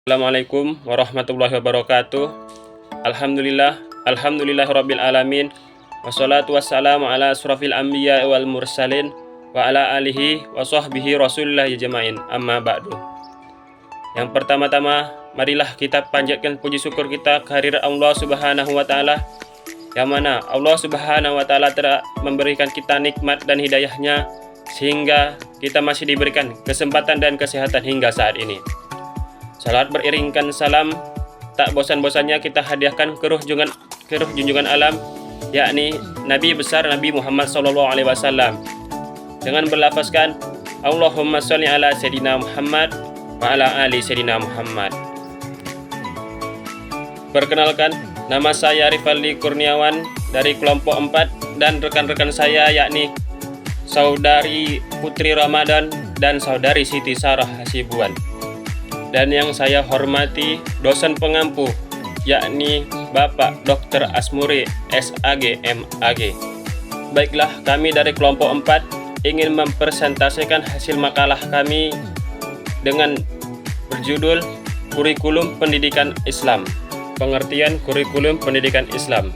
Assalamualaikum warahmatullahi wabarakatuh. Alhamdulillahirabbil alamin. Wassalatu wassalamu ala asrofil anbiya wal mursalin wa ala alihi wa sahbihi rasulillah jamain, amma ba'du. Yang pertama-tama, marilah kita panjatkan puji syukur kita kehadirat Allah Subhanahu wa taala, yang mana Allah Subhanahu wa taala telah memberikan kita nikmat dan hidayahnya sehingga kita masih diberikan kesempatan dan kesehatan hingga saat ini. Salat beriringkan salam, tak bosan-bosannya kita hadiahkan ke ruh junjungan alam, yakni Nabi besar Nabi Muhammad SAW, dengan berlafazkan Allahumma sholli ala Sayyidina Muhammad wa ala ali Sayyidina Muhammad. Perkenalkan, nama saya Rifaldi Kurniawan dari kelompok 4 dan rekan-rekan saya yakni Saudari Putri Ramadan dan Saudari Siti Sarah Hasibuan. Dan yang saya hormati dosen pengampu, yakni Bapak Dr. Asmuri SAG MAG. Baiklah, kami dari kelompok 4 ingin mempresentasikan hasil makalah kami dengan berjudul Kurikulum Pendidikan Islam. Pengertian kurikulum pendidikan Islam.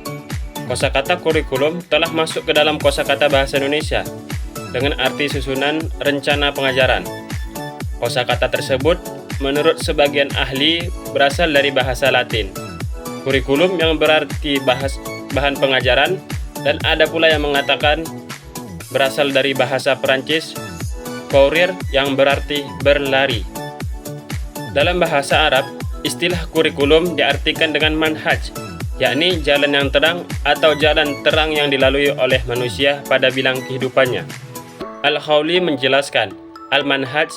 Kosakata kurikulum telah masuk ke dalam kosakata bahasa Indonesia dengan arti susunan rencana pengajaran. Kosakata tersebut menurut sebagian ahli berasal dari bahasa Latin, kurikulum yang berarti bahan pengajaran, dan ada pula yang mengatakan berasal dari bahasa Perancis, courir yang berarti berlari. Dalam bahasa Arab, istilah kurikulum diartikan dengan manhaj, yakni jalan yang terang atau jalan terang yang dilalui oleh manusia pada bidang kehidupannya. Al-Khawli menjelaskan, al-manhaj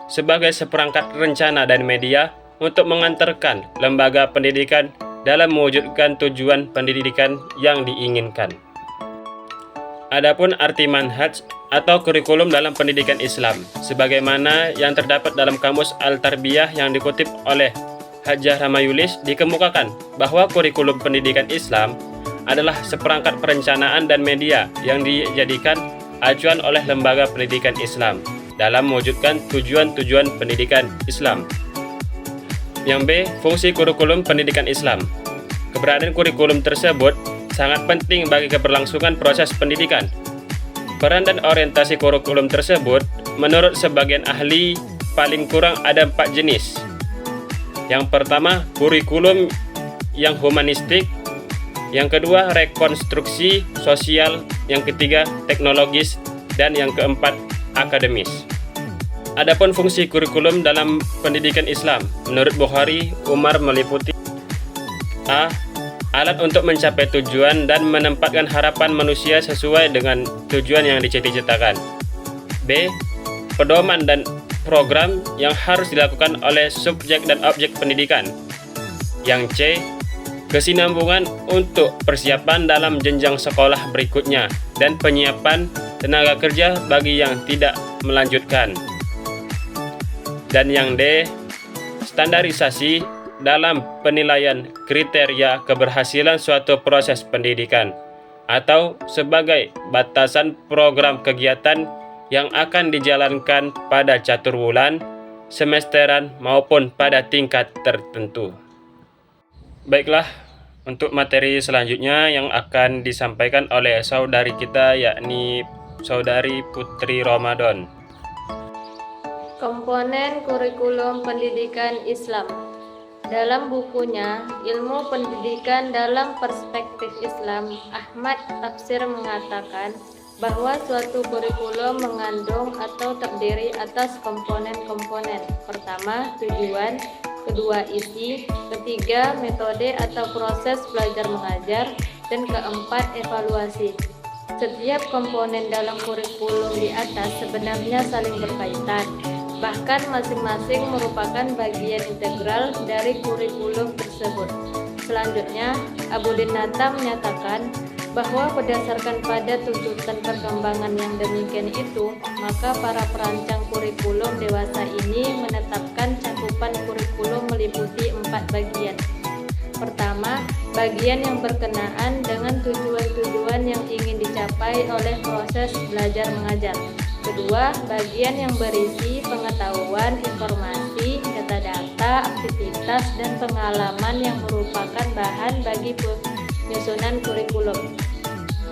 sebagai seperangkat rencana dan media untuk mengantarkan lembaga pendidikan dalam mewujudkan tujuan pendidikan yang diinginkan. Adapun arti manhaj atau kurikulum dalam pendidikan Islam, sebagaimana yang terdapat dalam kamus Al-Tarbiyah yang dikutip oleh Hajjah Ramayulis, dikemukakan bahwa kurikulum pendidikan Islam adalah seperangkat perencanaan dan media yang dijadikan acuan oleh lembaga pendidikan Islam dalam mewujudkan tujuan-tujuan pendidikan Islam. Yang B, fungsi kurikulum pendidikan Islam. Keberadaan kurikulum tersebut sangat penting bagi keberlangsungan proses pendidikan. Peran dan orientasi kurikulum tersebut menurut sebagian ahli paling kurang ada 4 jenis. Yang pertama, kurikulum yang humanistik. Yang kedua, rekonstruksi sosial. Yang ketiga, teknologis. Dan yang keempat, akademis. Adapun fungsi kurikulum dalam pendidikan Islam, menurut Bukhari, Umar meliputi A. Alat untuk mencapai tujuan dan menempatkan harapan manusia sesuai dengan tujuan yang dicita-citakan. B. Pedoman dan program yang harus dilakukan oleh subjek dan objek pendidikan. Yang C. Kesinambungan untuk persiapan dalam jenjang sekolah berikutnya dan penyiapan tenaga kerja bagi yang tidak melanjutkan. Dan yang D, standarisasi dalam penilaian kriteria keberhasilan suatu proses pendidikan atau sebagai batasan program kegiatan yang akan dijalankan pada caturwulan, semesteran maupun pada tingkat tertentu. Baiklah, untuk materi selanjutnya yang akan disampaikan oleh saudari kita, yakni Saudari Putri Ramadan. Komponen kurikulum pendidikan Islam. Dalam bukunya Ilmu Pendidikan dalam Perspektif Islam, Ahmad Tafsir mengatakan bahwa suatu kurikulum mengandung atau terdiri atas komponen-komponen. Pertama, tujuan. Kedua, isi. Ketiga, metode atau proses belajar mengajar. Dan keempat, evaluasi. Setiap komponen dalam kurikulum di atas sebenarnya saling berkaitan, bahkan masing-masing merupakan bagian integral dari kurikulum tersebut. Selanjutnya, Abudin Nata menyatakan bahwa berdasarkan pada tuntutan perkembangan yang demikian itu, maka para perancang kurikulum dewasa ini menetapkan cakupan kurikulum meliputi 4 bagian. Pertama, bagian yang berkenaan dengan tujuan-tujuan yang ingin dicapai oleh proses belajar mengajar. Kedua, bagian yang berisi pengetahuan, informasi, data-data, berupa aktivitas dan pengalaman yang merupakan bahan bagi penyusunan kurikulum,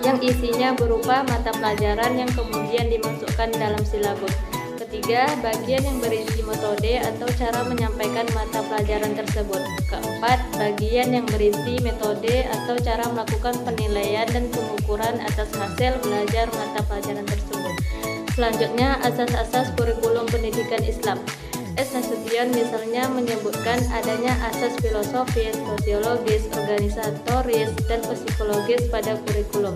yang isinya berupa mata pelajaran yang kemudian dimasukkan dalam silabus. Ketiga, bagian yang berisi metode atau cara menyampaikan mata pelajaran tersebut. Keempat, bagian yang berisi metode atau cara melakukan penilaian dan pengukuran atas hasil belajar mata pelajaran tersebut. Selanjutnya, asas-asas kurikulum pendidikan Islam. S. Nasution misalnya menyebutkan adanya asas filosofis, sosiologis, organisatoris, dan psikologis pada kurikulum.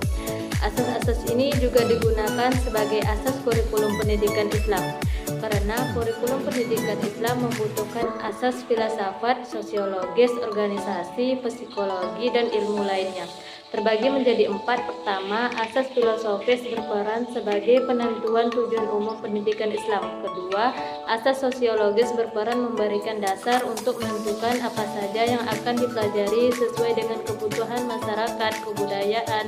Asas-asas ini juga digunakan sebagai asas kurikulum pendidikan Islam, karena kurikulum pendidikan Islam membutuhkan asas filsafat, sosiologis, organisasi, psikologi, dan ilmu lainnya. Terbagi menjadi 4. Pertama, asas filosofis berperan sebagai penentuan tujuan umum pendidikan Islam. Kedua, asas sosiologis berperan memberikan dasar untuk menentukan apa saja yang akan dipelajari sesuai dengan kebutuhan masyarakat, kebudayaan,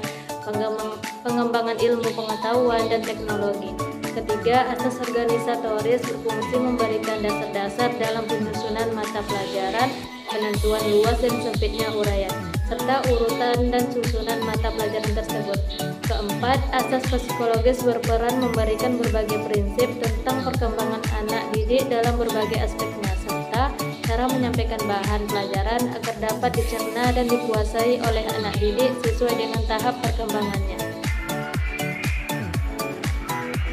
pengembangan ilmu pengetahuan, dan teknologi. Ketiga, asas organisatoris berfungsi memberikan dasar-dasar dalam penyusunan mata pelajaran, penentuan luas dan sempitnya uraian, serta urutan dan susunan mata pelajaran tersebut. Keempat, asas psikologis berperan memberikan berbagai prinsip tentang perkembangan anak didik dalam berbagai aspeknya, serta cara menyampaikan bahan pelajaran agar dapat dicerna dan dikuasai oleh anak didik sesuai dengan tahap perkembangannya.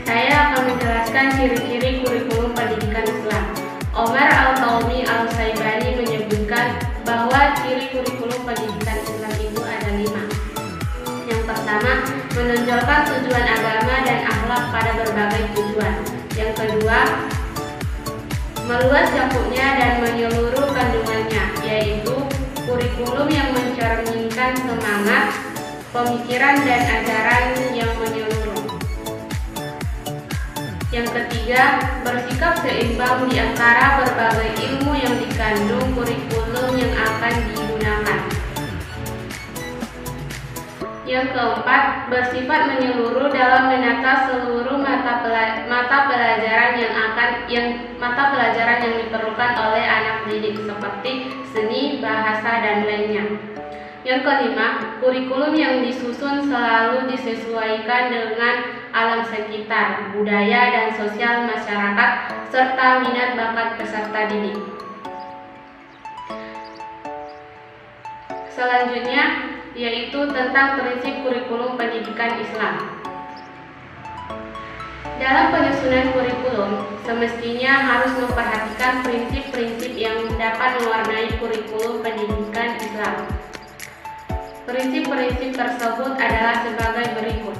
Saya akan menjelaskan ciri-ciri kurikulum pendidikan Islam. Omar Al-Taumi Al-Saibani menyebutkan bahwa ciri kurikulum pendidikan Islam itu ada 5. Yang pertama, menonjolkan tujuan agama dan akhlak pada berbagai tujuan. Yang kedua, meluas cakupnya dan menyeluruh kandungannya, yaitu kurikulum yang mencerminkan semangat, pemikiran, dan ajaran yang menyeluruh. Yang ketiga, bersikap seimbang di antara berbagai ilmu yang dikandung kurikulum yang akan digunakan. Yang keempat, bersifat menyeluruh dalam menata seluruh mata pelajaran yang diperlukan oleh anak didik seperti seni, bahasa, dan lainnya. Yang kelima, kurikulum yang disusun selalu disesuaikan dengan alam sekitar, budaya, dan sosial masyarakat, serta minat bakat peserta didik. Selanjutnya, yaitu tentang prinsip kurikulum pendidikan Islam. Dalam penyusunan kurikulum, semestinya harus memperhatikan prinsip-prinsip yang dapat mewarnai kurikulum pendidikan Islam. Prinsip-prinsip tersebut adalah sebagai berikut.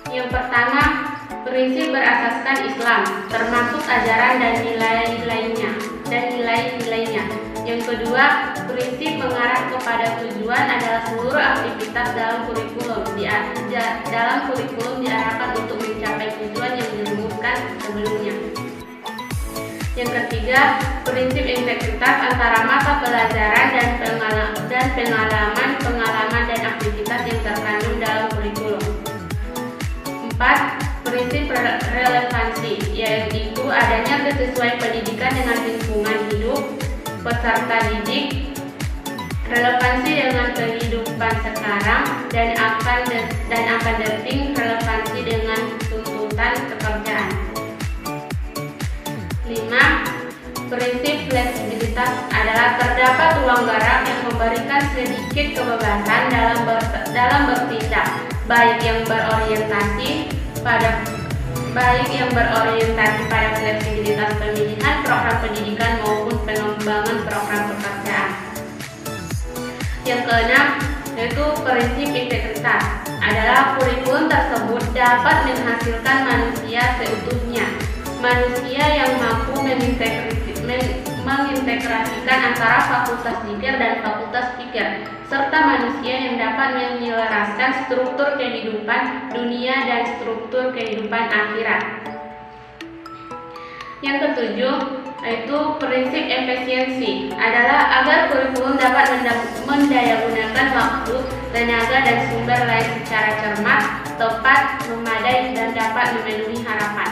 Yang pertama, prinsip berasaskan Islam, termasuk ajaran dan nilai-nilainya. Yang kedua, prinsip mengarah kepada tujuan adalah seluruh aktivitas dalam kurikulum diarahkan untuk mencapai tujuan yang dirumuskan sebelumnya. Yang ketiga, prinsip integritas antara mata pelajaran dan pengalaman dan aktivitas yang terkandung dalam kurikulum. 4. Prinsip relevansi, yaitu adanya kesesuaian pendidikan dengan lingkungan hidup peserta didik, relevansi dengan kehidupan sekarang dan akan datang, relevansi dengan tuntutan pekerjaan. 5. Prinsip fleksibilitas adalah terdapat ruang gerak yang memberikan sedikit kebebasan dalam bertindak, baik yang berorientasi pada fleksibilitas pemilihan program pendidikan maupun pengembangan program pekerjaan. Yang keenam, yaitu prinsip integritas adalah kurikulum tersebut dapat menghasilkan manusia seutuhnya, manusia yang mampu mengintegrasikan antara fakultas zikir dan fakultas fikir, serta manusia yang dapat menyelaraskan struktur kehidupan dunia dan struktur kehidupan akhirat. Yang ketujuh, yaitu prinsip efisiensi adalah agar kurikulum dapat mendayagunakan waktu, tenaga, dan sumber lain secara cermat, tepat, memadai, dan dapat memenuhi harapan.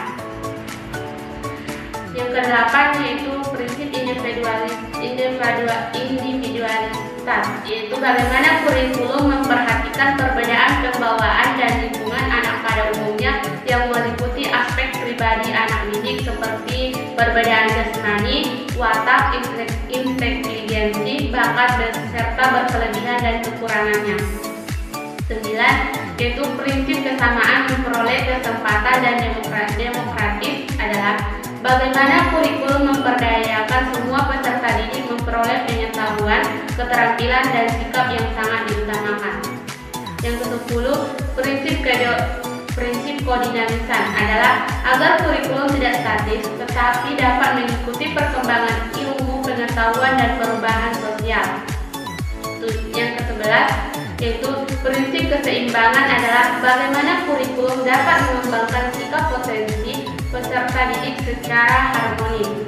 Yang kedelapan yaitu prinsip individualitas, yaitu bagaimana kurikulum memperhatikan perbedaan kebawaan dan lingkungan anak pada umumnya yang meliputi aspek pribadi anak didik seperti perbedaan jasmani, watak, inteligensi, bakat, serta berkelebihan dan kekurangannya. 9. Yaitu prinsip kesamaan memperoleh kesempatan dan demokratis adalah bagaimana kurikulum memperdayakan semua peserta didik memperoleh pengetahuan, keterampilan, dan sikap yang sangat diutamakan. Yang ke-10, prinsip kodinamisan adalah agar kurikulum tidak statis tetapi dapat mengikuti perkembangan ilmu, pengetahuan, dan perubahan sosial. Yang ke-11 yaitu prinsip keseimbangan adalah bagaimana kurikulum dapat mengembangkan sikap potensi peserta didik secara harmonis.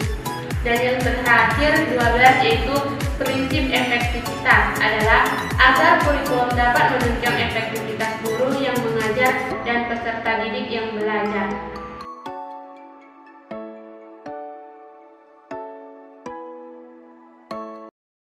Dan yang terakhir 12 yaitu prinsip efektivitas adalah agar kurikulum dapat menunjang efektivitas guru yang mengajar dan peserta didik yang belajar.